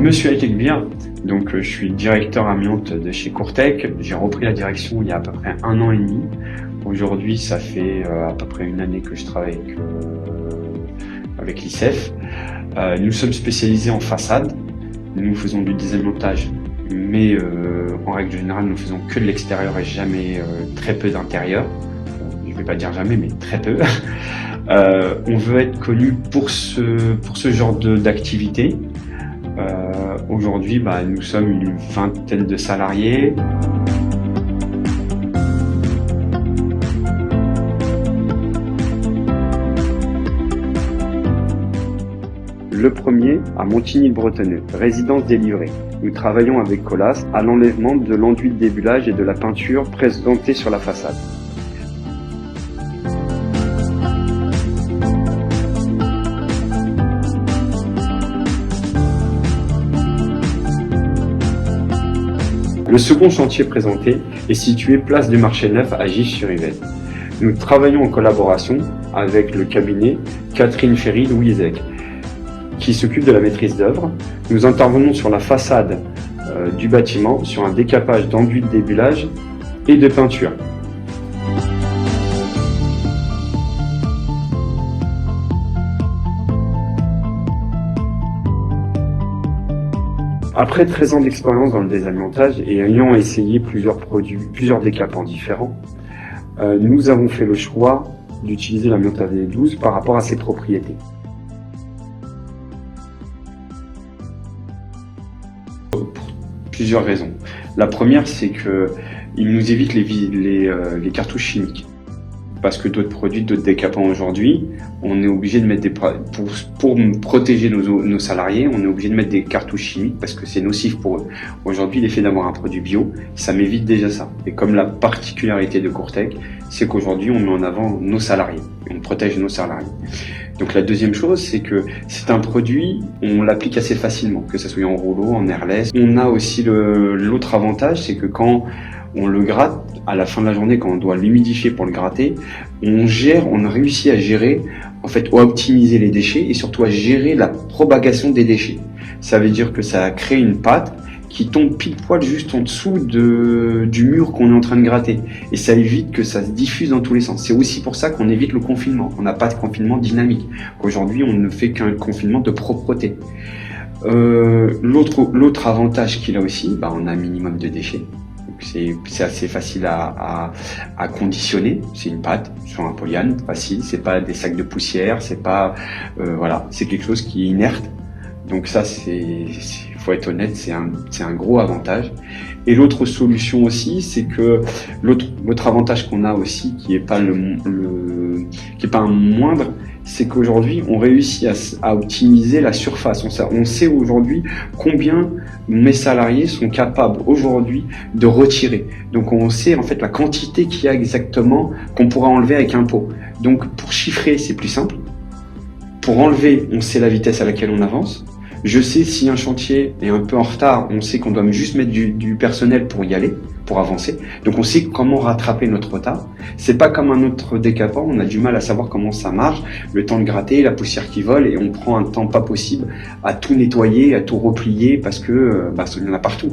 Monsieur Ekekbir, donc je suis directeur amiante de chez Courtec. J'ai repris la direction il y a à peu près 1 an et demi. Aujourd'hui, ça fait à peu près 1 année que je travaille avec l'ICEF. Nous sommes spécialisés en façade. Nous faisons du désamiantage, mais en règle générale, nous faisons que de l'extérieur et jamais très peu d'intérieur. Je ne vais pas dire jamais, mais très peu. On veut être connu pour ce genre d'activité. Aujourd'hui, nous sommes une vingtaine de salariés. Le premier à Montigny-le-Bretonneux, résidence délivrée. Nous travaillons avec Colas à l'enlèvement de l'enduit de débulage et de la peinture présentée sur la façade. Le second chantier présenté est situé place du Marché Neuf à Gif-sur-Yvette. Nous travaillons en collaboration avec le cabinet Catherine Ferry-Louisec, qui s'occupe de la maîtrise d'œuvre. Nous intervenons sur la façade du bâtiment, sur un décapage d'enduit de débulage et de peinture. Après 13 ans d'expérience dans le désamiantage et ayant essayé plusieurs produits, plusieurs décapants différents, nous avons fait le choix d'utiliser l'amiante AD12 par rapport à ses propriétés. Pour plusieurs raisons. La première, c'est qu'il nous évite les cartouches chimiques. Parce que d'autres produits, d'autres décapants aujourd'hui, on est obligé de mettre pour protéger nos salariés, on est obligé de mettre des cartouches chimiques parce que c'est nocif pour eux. Aujourd'hui, l'effet d'avoir un produit bio, ça m'évite déjà ça. Et comme la particularité de Courtec, c'est qu'aujourd'hui, on met en avant nos salariés. On protège nos salariés. Donc la deuxième chose, c'est que c'est un produit, on l'applique assez facilement, que ce soit en rouleau, en airless. On a aussi l'autre avantage, c'est que quand on le gratte, à la fin de la journée, quand on doit l'humidifier pour le gratter, on réussit à gérer, en fait, à optimiser les déchets et surtout à gérer la propagation des déchets. Ça veut dire que ça crée une pâte qui tombe pile poil juste en dessous du mur qu'on est en train de gratter. Et ça évite que ça se diffuse dans tous les sens. C'est aussi pour ça qu'on évite le confinement. On n'a pas de confinement dynamique. Aujourd'hui, on ne fait qu'un confinement de propreté. L'autre avantage qu'il a aussi, on a un minimum de déchets. C'est assez facile à conditionner. C'est une pâte sur un polyane, facile. C'est pas des sacs de poussière. C'est pas voilà. C'est quelque chose qui est inerte. Donc ça, faut être honnête, c'est un gros avantage. Et l'autre solution aussi, c'est que l'autre avantage qu'on a aussi, qui est pas un moindre, c'est qu'aujourd'hui, on réussit à optimiser la surface. On sait aujourd'hui combien mes salariés sont capables aujourd'hui de retirer. Donc on sait en fait la quantité qu'il y a exactement qu'on pourra enlever avec un pot. Donc pour chiffrer, c'est plus simple. Pour enlever, on sait la vitesse à laquelle on avance. Je sais si un chantier est un peu en retard, on sait qu'on doit juste mettre du personnel pour y aller, pour avancer. Donc on sait comment rattraper notre retard. C'est pas comme un autre décapant, on a du mal à savoir comment ça marche, le temps de gratter, la poussière qui vole, et on prend un temps pas possible à tout nettoyer, à tout replier parce que il y en a partout.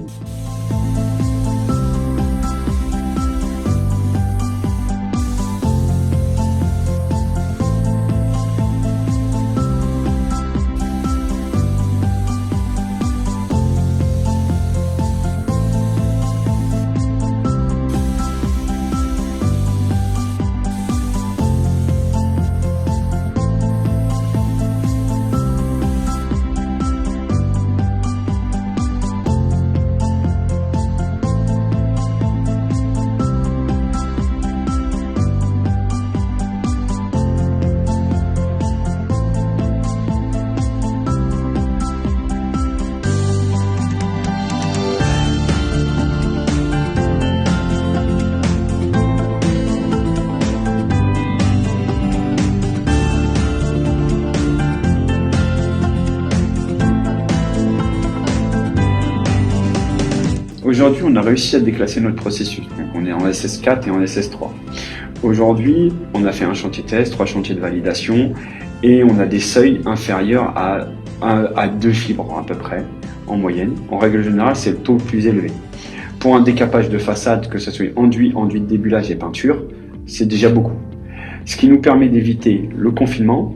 Aujourd'hui, on a réussi à déclasser notre processus. Donc, on est en SS4 et en SS3. Aujourd'hui, on a fait un chantier test, 3 chantiers de validation et on a des seuils inférieurs à 2 fibres à peu près. en moyenne. En règle générale, c'est le taux le plus élevé. Pour un décapage de façade, que ce soit enduit de débulage et peinture, c'est déjà beaucoup. Ce qui nous permet d'éviter le confinement.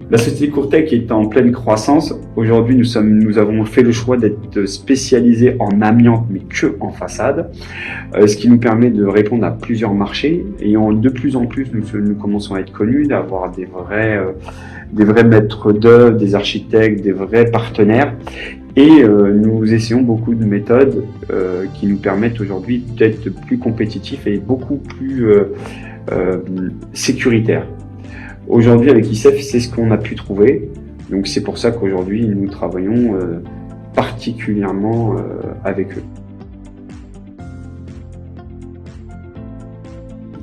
La société Courtec est en pleine croissance. Aujourd'hui, nous avons fait le choix d'être spécialisés en amiante, mais que en façade, ce qui nous permet de répondre à plusieurs marchés. Et de plus en plus, nous commençons à être connus, d'avoir des vrais maîtres d'œuvre, des architectes, des vrais partenaires. Et nous essayons beaucoup de méthodes qui nous permettent aujourd'hui d'être plus compétitifs et beaucoup plus sécuritaires. Aujourd'hui, avec ICEF, c'est ce qu'on a pu trouver. Donc c'est pour ça qu'aujourd'hui, nous travaillons particulièrement avec eux.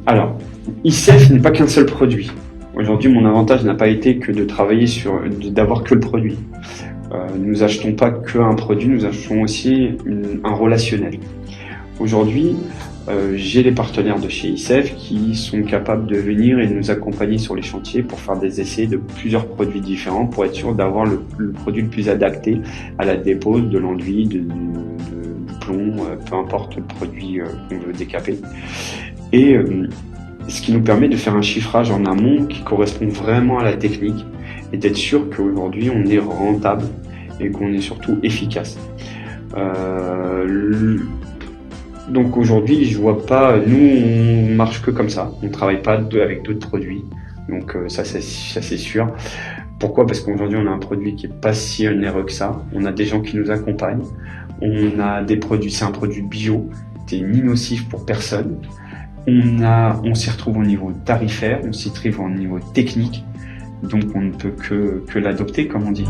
Alors, ICEF n'est pas qu'un seul produit. Aujourd'hui, mon avantage n'a pas été que de travailler d'avoir que le produit. Nous achetons pas qu'un produit, nous achetons aussi un relationnel. Aujourd'hui, j'ai les partenaires de chez ICEF qui sont capables de venir et de nous accompagner sur les chantiers pour faire des essais de plusieurs produits différents pour être sûr d'avoir le produit le plus adapté à la dépose de l'enduit, du plomb, peu importe le produit qu'on veut décaper. Et ce qui nous permet de faire un chiffrage en amont qui correspond vraiment à la technique et d'être sûr qu'aujourd'hui on est rentable et qu'on est surtout efficace. Donc aujourd'hui, je vois pas, nous on marche que comme ça, on travaille pas avec d'autres produits, donc ça c'est sûr. Pourquoi? Parce qu'aujourd'hui on a un produit qui est pas si onéreux que ça, on a des gens qui nous accompagnent, on a des produits, c'est un produit bio, c'est ni nocif pour personne, on s'y retrouve au niveau tarifaire, on s'y retrouve au niveau technique, donc on ne peut que l'adopter comme on dit.